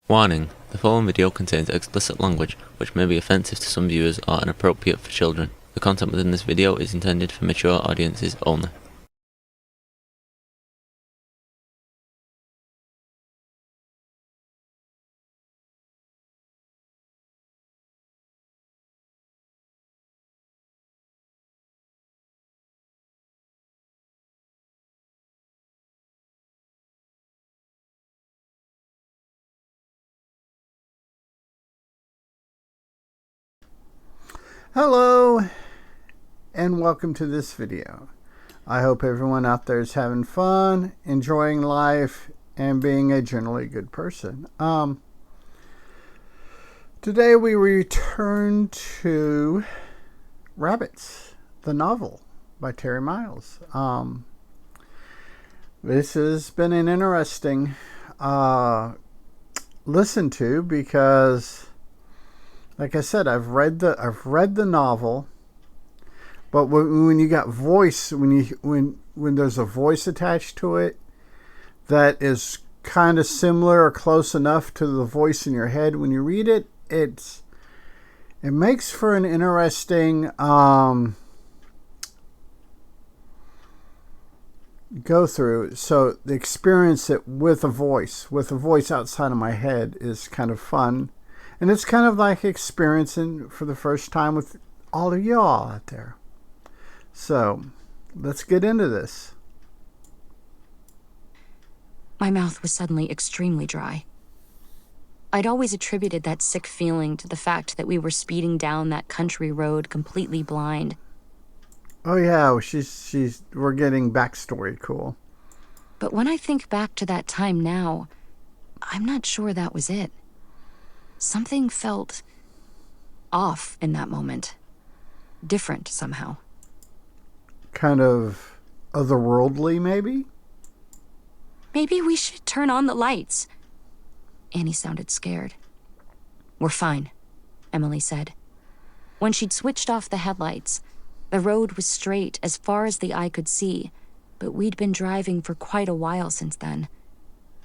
Warning: the following video contains explicit language which may be offensive to some viewers or inappropriate for children. The content within this video is intended for mature audiences only. Hello and welcome to this video. I hope everyone out there is having fun, enjoying life, and being a generally good person. Today we return to Rabbits, the novel by Terry Miles. This has been an interesting listen to because, like I said, I've read the novel, but when you got voice, when there's a voice attached to it that is kind of similar or close enough to the voice in your head when you read it, it makes for an interesting go through. So the experience it with a voice outside of my head is kind of fun. And it's kind of like experiencing for the first time with all of y'all out there. So, let's get into this. My mouth was suddenly extremely dry. I'd always attributed that sick feeling to the fact that we were speeding down that country road completely blind. Oh yeah, we're getting backstory cool. But when I think back to that time now, I'm not sure that was it. Something felt off in that moment. Different somehow. Kind of otherworldly, maybe? Maybe we should turn on the lights. Annie sounded scared. We're fine, Emily said. When she'd switched off the headlights, the road was straight as far as the eye could see, but we'd been driving for quite a while since then.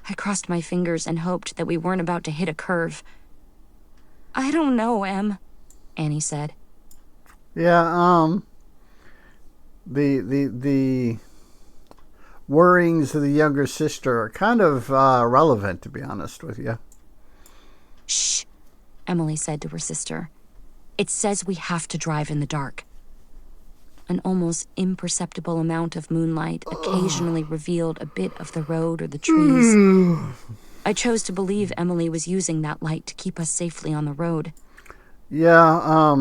I crossed my fingers and hoped that we weren't about to hit a curve. I don't know, Em, Annie said. Yeah, the worryings of the younger sister are kind of relevant, to be honest with you. Shh, Emily said to her sister. It says we have to drive in the dark. An almost imperceptible amount of moonlight occasionally revealed a bit of the road or the trees. I chose to believe Emily was using that light to keep us safely on the road. Yeah,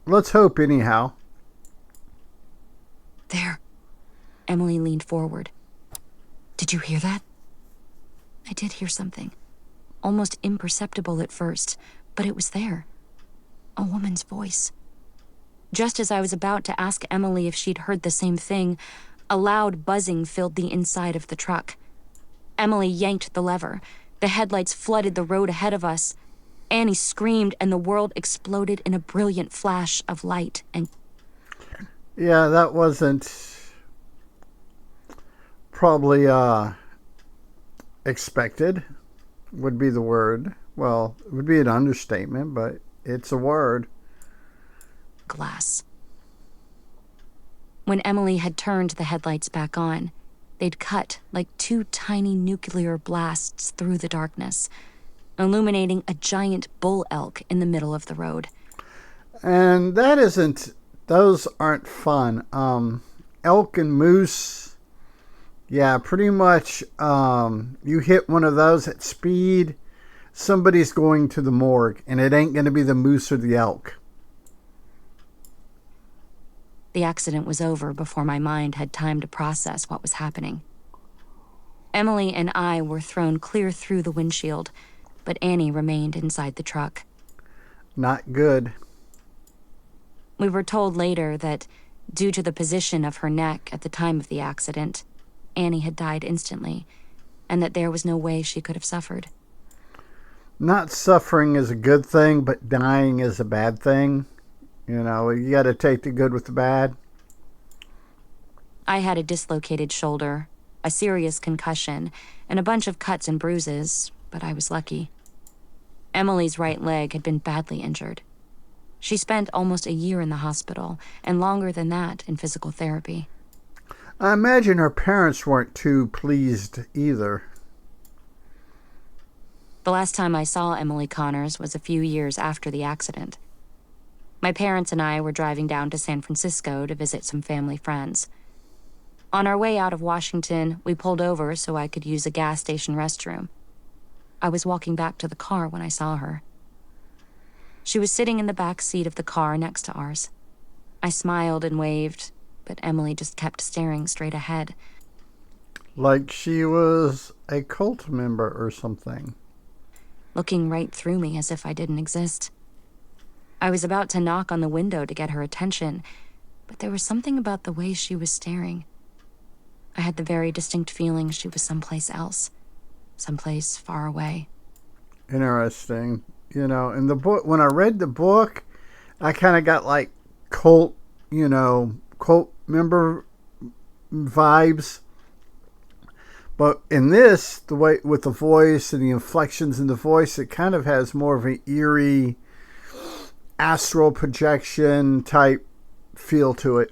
let's hope anyhow. There. Emily leaned forward. Did you hear that? I did hear something. Almost imperceptible at first, but it was there. A woman's voice. Just as I was about to ask Emily if she'd heard the same thing, a loud buzzing filled the inside of the truck. Emily yanked the lever. The headlights flooded the road ahead of us. Annie screamed, and the world exploded in a brilliant flash of light and... Yeah, that wasn't probably expected, would be the word. Well, it would be an understatement, but it's a word. Glass. When Emily had turned the headlights back on, they'd cut like two tiny nuclear blasts through the darkness, illuminating a giant bull elk in the middle of the road. And those aren't fun. Elk and moose, yeah, pretty much you hit one of those at speed, somebody's going to the morgue, and it ain't going to be the moose or the elk. The accident was over before my mind had time to process what was happening. Emily and I were thrown clear through the windshield, but Annie remained inside the truck. Not good. We were told later that, due to the position of her neck at the time of the accident, Annie had died instantly, and that there was no way she could have suffered. Not suffering is a good thing, but dying is a bad thing. You know, you got to take the good with the bad. I had a dislocated shoulder, a serious concussion, and a bunch of cuts and bruises, but I was lucky. Emily's right leg had been badly injured. She spent almost a year in the hospital, and longer than that in physical therapy. I imagine her parents weren't too pleased either. The last time I saw Emily Connors was a few years after the accident. My parents and I were driving down to San Francisco to visit some family friends. On our way out of Washington, we pulled over so I could use a gas station restroom. I was walking back to the car when I saw her. She was sitting in the back seat of the car next to ours. I smiled and waved, but Emily just kept staring straight ahead. Like she was a cult member or something. Looking right through me as if I didn't exist. I was about to knock on the window to get her attention, but there was something about the way she was staring. I had the very distinct feeling she was someplace else, someplace far away. Interesting. You know, in the book, when I read the book, I kind of got like cult member vibes. But in this, the way with the voice and the inflections in the voice, it kind of has more of an eerie astral projection type feel to it.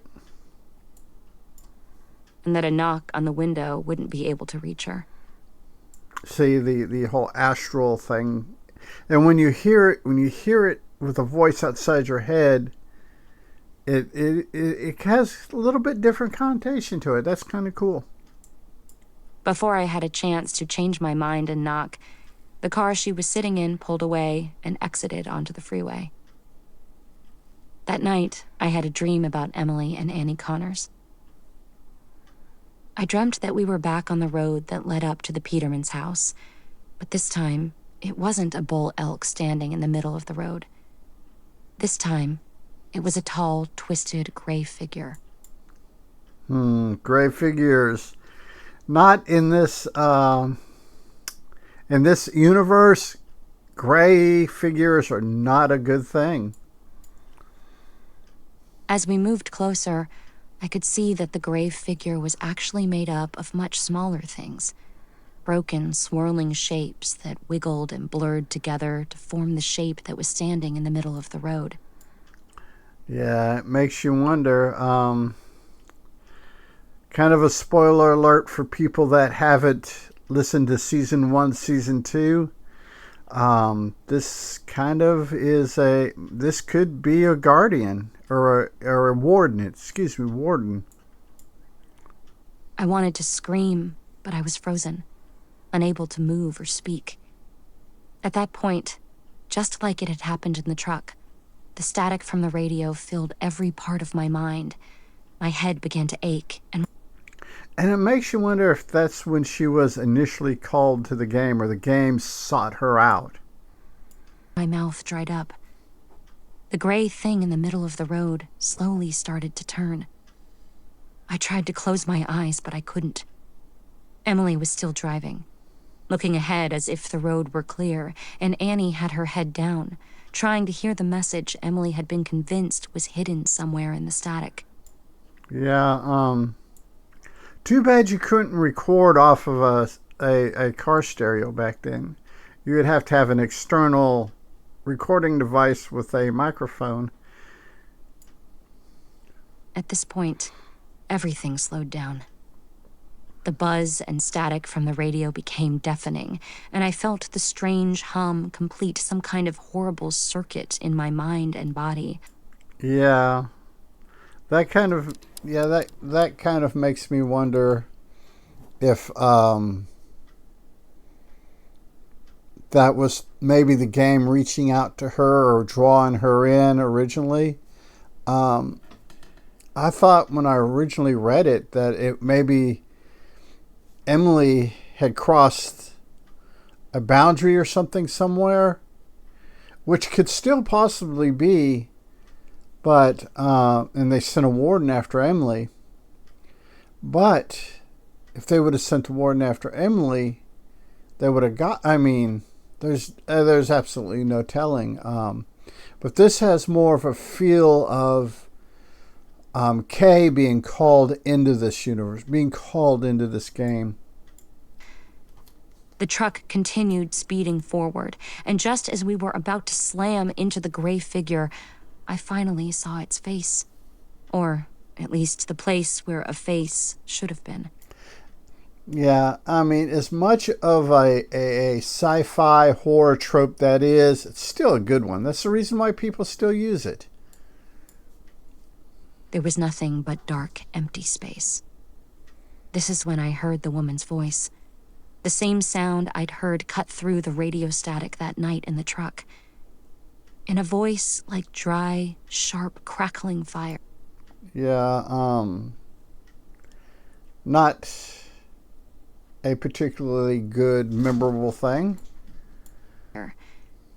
And that a knock on the window wouldn't be able to reach her. See, the whole astral thing. And when you hear it with a voice outside your head, it has a little bit different connotation to it. That's kind of cool. Before I had a chance to change my mind and knock, the car she was sitting in pulled away and exited onto the freeway. That night, I had a dream about Emily and Annie Connors. I dreamt that we were back on the road that led up to the Petermans' house, but this time, it wasn't a bull elk standing in the middle of the road. This time, it was a tall, twisted, gray figure. Gray figures. Not in this universe. Gray figures are not a good thing. As we moved closer, I could see that the gray figure was actually made up of much smaller things. Broken, swirling shapes that wiggled and blurred together to form the shape that was standing in the middle of the road. Yeah, it makes you wonder. Kind of a spoiler alert for people that haven't listened to Season 1, Season 2. This could be a guardian or a warden. Warden. I wanted to scream, but I was frozen, unable to move or speak. At that point, just like it had happened in the truck, the static from the radio filled every part of my mind. My head began to ache, and it makes you wonder if that's when she was initially called to the game, or the game sought her out. my mouth dried up. The gray thing in the middle of the road slowly started to turn. I tried to close my eyes, but I couldn't. Emily was still driving, looking ahead as if the road were clear, and Annie had her head down, trying to hear the message Emily had been convinced was hidden somewhere in the static. Yeah, too bad you couldn't record off of a car stereo back then. You would have to have an external recording device with a microphone. At this point, everything slowed down. The buzz and static from the radio became deafening, and I felt the strange hum complete some kind of horrible circuit in my mind and body. Yeah. That kind of makes me wonder if that was maybe the game reaching out to her or drawing her in originally. I thought when I originally read it that it maybe Emily had crossed a boundary or something somewhere, which could still possibly be, but and they sent a warden after Emily. But if they would have sent a warden after Emily, they would have got. I mean, there's absolutely no telling. But this has more of a feel of Kay being called into this universe, being called into this game. The truck continued speeding forward, and just as we were about to slam into the gray figure, I finally saw its face. Or at least the place where a face should have been. Yeah, I mean, as much of a sci-fi horror trope that is, it's still a good one. That's the reason why people still use it. There was nothing but dark, empty space. This is when I heard the woman's voice. The same sound I'd heard cut through the radio static that night in the truck. In a voice like dry, sharp, crackling fire. Yeah, not a particularly good, memorable thing.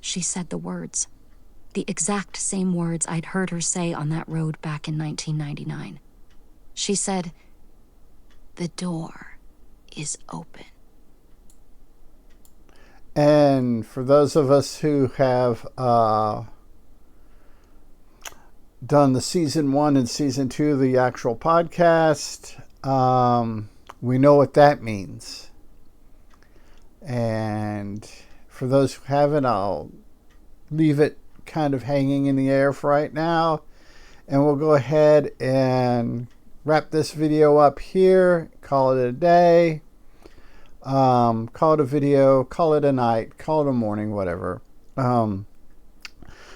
She said the words. The exact same words I'd heard her say on that road back in 1999. She said, "The door is open." And for those of us who have done the season 1 and season 2 of the actual podcast, we know what that means. And for those who haven't, I'll leave it kind of hanging in the air for right now. And we'll go ahead and wrap this video up here. Call it a day. Call it a video. Call it a night. Call it a morning. Whatever.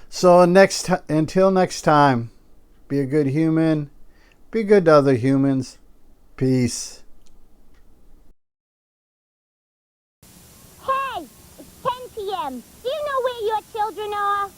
So until next time, be a good human. Be good to other humans. Peace. Hey, it's 10 p.m. Do you know where your children are?